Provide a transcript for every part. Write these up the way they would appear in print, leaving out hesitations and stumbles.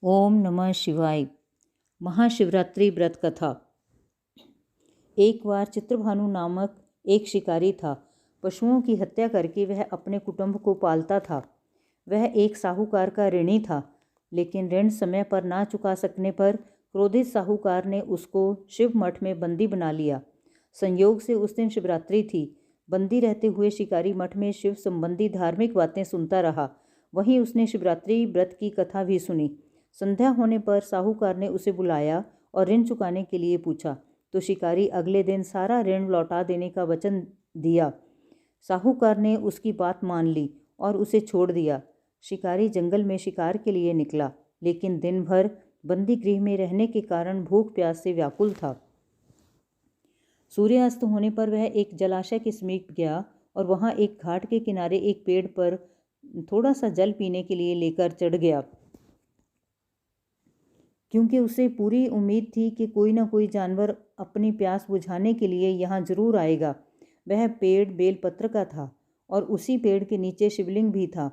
ओम नमः शिवाय। महाशिवरात्रि व्रत कथा। एक बार चित्रभानु नामक एक शिकारी था। पशुओं की हत्या करके वह अपने कुटुंब को पालता था। वह एक साहूकार का ऋणी था, लेकिन ऋण समय पर ना चुका सकने पर क्रोधित साहूकार ने उसको शिव मठ में बंदी बना लिया। संयोग से उस दिन शिवरात्रि थी। बंदी रहते हुए शिकारी मठ में शिव संबंधी धार्मिक बातें सुनता रहा। वहीं उसने शिवरात्रि व्रत की कथा भी सुनी। संध्या होने पर साहूकार ने उसे बुलाया और ऋण चुकाने के लिए पूछा, तो शिकारी अगले दिन सारा ऋण लौटा देने का वचन दिया। साहूकार ने उसकी बात मान ली और उसे छोड़ दिया। शिकारी जंगल में शिकार के लिए निकला, लेकिन दिन भर बंदी गृह में रहने के कारण भूख प्यास से व्याकुल था। सूर्यास्त होने पर वह एक जलाशय के समीप गया और वहां एक घाट के किनारे एक पेड़ पर थोड़ा सा जल पीने के लिए लेकर चढ़ गया, क्योंकि उसे पूरी उम्मीद थी कि कोई ना कोई जानवर अपनी प्यास बुझाने के लिए यहाँ जरूर आएगा। वह पेड़ बेलपत्र का था और उसी पेड़ के नीचे शिवलिंग भी था,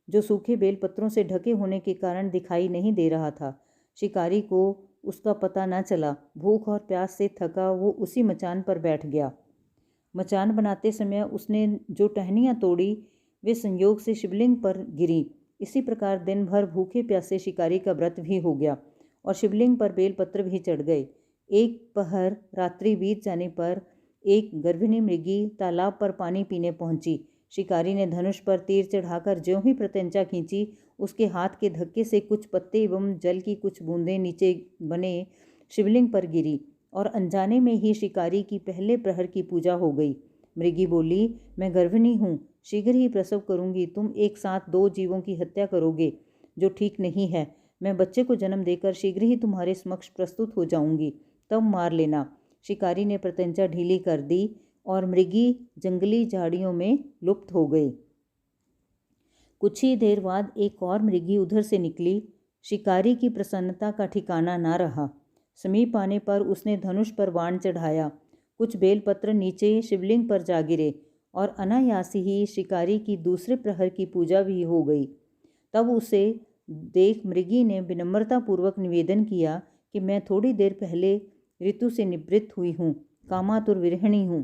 जो सूखे बेलपत्रों से ढके होने के कारण दिखाई नहीं दे रहा था। शिकारी को उसका पता न चला। भूख और प्यास से थका वो उसी मचान पर बैठ गया। मचान बनाते समय उसने जो टहनियाँ तोड़ी वे संयोग से शिवलिंग पर गिरी। इसी प्रकार दिन भर भूखे प्यासे शिकारी का व्रत भी हो गया और शिवलिंग पर बेलपत्र भी चढ़ गए। एक पहर रात्रि बीत जाने पर एक गर्भिणी मृगी तालाब पर पानी पीने पहुंची। शिकारी ने धनुष पर तीर चढ़ाकर ज्यों ही प्रत्यंचा खींची, उसके हाथ के धक्के से कुछ पत्ते एवं जल की कुछ बूंदें नीचे बने शिवलिंग पर गिरी और अनजाने में ही शिकारी की पहले प्रहर की पूजा हो गई। मृगी बोली, मैं गर्भिणी हूँ, शीघ्र ही प्रसव करूंगी। तुम एक साथ दो जीवों की हत्या करोगे, जो ठीक नहीं है। मैं बच्चे को जन्म देकर शीघ्र ही तुम्हारे समक्ष प्रस्तुत हो जाऊंगी, तब मार लेना। शिकारी ने प्रत्यंचा ढीली कर दी और मृगी जंगली झाड़ियों में लुप्त हो गई। कुछ ही देर बाद एक और मृगी उधर से निकली। शिकारी की प्रसन्नता का ठिकाना ना रहा। समीप आने पर उसने धनुष पर बाण चढ़ाया। कुछ बेलपत्र नीचे शिवलिंग पर जा गिरे और अनायास ही शिकारी की दूसरे प्रहर की पूजा भी हो गई। तब उसे देख मृगी ने विनम्रतापूर्वक निवेदन किया कि मैं थोड़ी देर पहले ऋतु से निवृत्त हुई हूँ, कामातुर विरहिणी हूँ।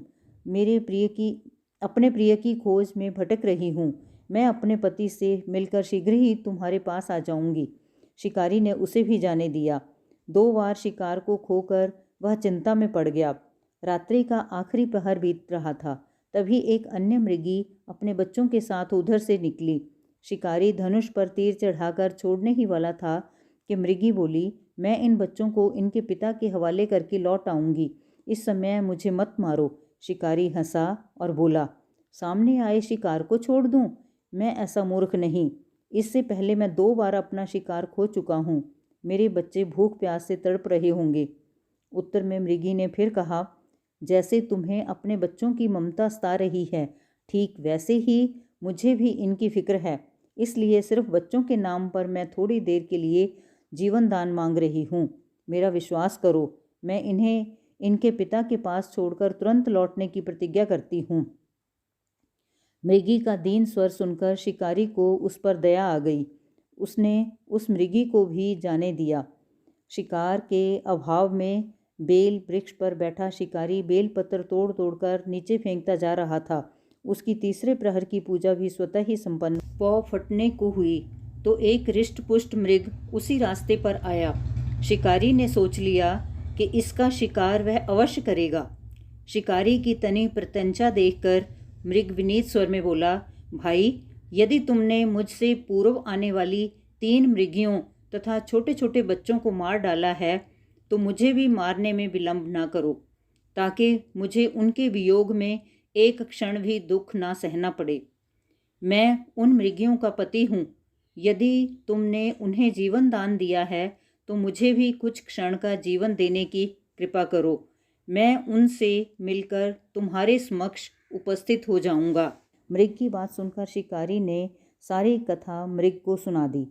अपने प्रिय की खोज में भटक रही हूँ। मैं अपने पति से मिलकर शीघ्र ही तुम्हारे पास आ जाऊंगी। शिकारी ने उसे भी जाने दिया। 2 बार शिकार को खोकर वह चिंता में पड़ गया। रात्रि का आखिरी पहर बीत रहा था। तभी एक अन्य मृगी अपने बच्चों के साथ उधर से निकली। शिकारी धनुष पर तीर चढ़ाकर छोड़ने ही वाला था कि मृगी बोली, मैं इन बच्चों को इनके पिता के हवाले करके लौट आऊंगी, इस समय मुझे मत मारो। शिकारी हंसा और बोला, सामने आए शिकार को छोड़ दूं? मैं ऐसा मूर्ख नहीं। इससे पहले मैं 2 बार अपना शिकार खो चुका हूँ। मेरे बच्चे भूख प्यास से तड़प रहे होंगे। उत्तर में मृगी ने फिर कहा, जैसे तुम्हें अपने बच्चों की ममता सता रही है, ठीक वैसे ही मुझे भी इनकी फिक्र है। इसलिए सिर्फ बच्चों के नाम पर मैं थोड़ी देर के लिए जीवन दान मांग रही हूँ। मेरा विश्वास करो, मैं इन्हें इनके पिता के पास छोड़कर तुरंत लौटने की प्रतिज्ञा करती हूँ। मृगी का दीन स्वर सुनकर शिकारी को उस पर दया आ गई। उसने उस मृगी को भी जाने दिया। शिकार के अभाव में बेल वृक्ष पर बैठा शिकारी बेलपत्र तोड़ तोड़कर नीचे फेंकता जा रहा था। उसकी तीसरे प्रहर की पूजा भी स्वतः ही संपन्न। पौ फटने को हुई तो एक रिष्ट पुष्ट मृग उसी रास्ते पर आया। शिकारी ने सोच लिया कि इसका शिकार वह अवश्य करेगा। शिकारी की तनी प्रत्यंचा देखकर मृग विनीत स्वर में बोला, भाई, यदि तुमने मुझसे पूर्व आने वाली 3 मृगियों तथा छोटे छोटे बच्चों को मार डाला है, तो मुझे भी मारने में विलंब ना करो, ताकि मुझे उनके वियोग में एक क्षण भी दुख ना सहना पड़े। मैं उन मृगियों का पति हूँ। यदि तुमने उन्हें जीवन दान दिया है, तो मुझे भी कुछ क्षण का जीवन देने की कृपा करो। मैं उनसे मिलकर तुम्हारे समक्ष उपस्थित हो जाऊंगा। मृग की बात सुनकर शिकारी ने सारी कथा मृग को सुना दी।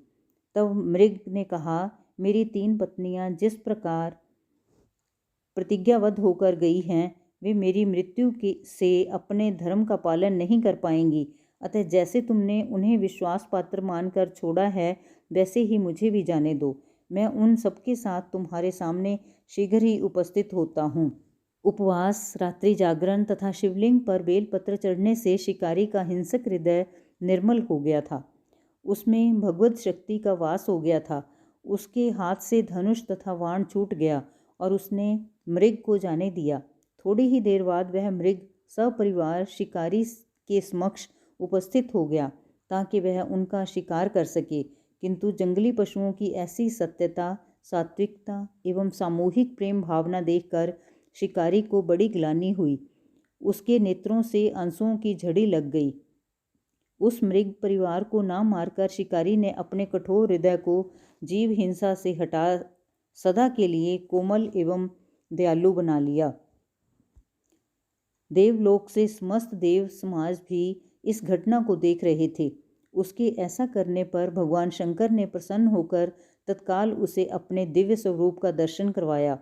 तब मृग ने कहा, मेरी 3 पत्नियां जिस प्रकार प्रतिज्ञाबद्ध होकर गई हैं, वे मेरी मृत्यु से अपने धर्म का पालन नहीं कर पाएंगी। अतः जैसे तुमने उन्हें विश्वास पात्र मानकर छोड़ा है, वैसे ही मुझे भी जाने दो। मैं उन सबके साथ तुम्हारे सामने शीघ्र ही उपस्थित होता हूँ। उपवास, रात्रि जागरण तथा शिवलिंग पर बेलपत्र चढ़ने से शिकारी का हिंसक हृदय निर्मल हो गया था। उसमें भगवत शक्ति का वास हो गया था। उसके हाथ से धनुष तथा बाण छूट गया और उसने मृग को जाने दिया। थोड़ी ही देर बाद वह मृग सपरिवार शिकारी के समक्ष उपस्थित हो गया ताकि वह उनका शिकार कर सके, किंतु जंगली पशुओं की ऐसी सत्यता, सात्विकता एवं सामूहिक प्रेम भावना देखकर शिकारी को बड़ी ग्लानि हुई। उसके नेत्रों से आंसुओं की झड़ी लग गई। उस मृग परिवार को ना मारकर शिकारी ने अपने कठोर हृदय को जीव हिंसा से हटा सदा के लिए कोमल एवं दयालु बना लिया। देवलोक से समस्त देव समाज भी इस घटना को देख रहे थे। उसके ऐसा करने पर भगवान शंकर ने प्रसन्न होकर तत्काल उसे अपने दिव्य स्वरूप का दर्शन करवाया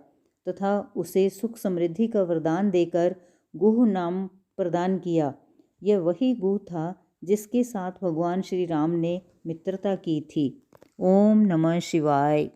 तथा उसे सुख समृद्धि का वरदान देकर गुह नाम प्रदान किया। यह वही गुह था जिसके साथ भगवान श्री राम ने मित्रता की थी। ओम नमः शिवाय।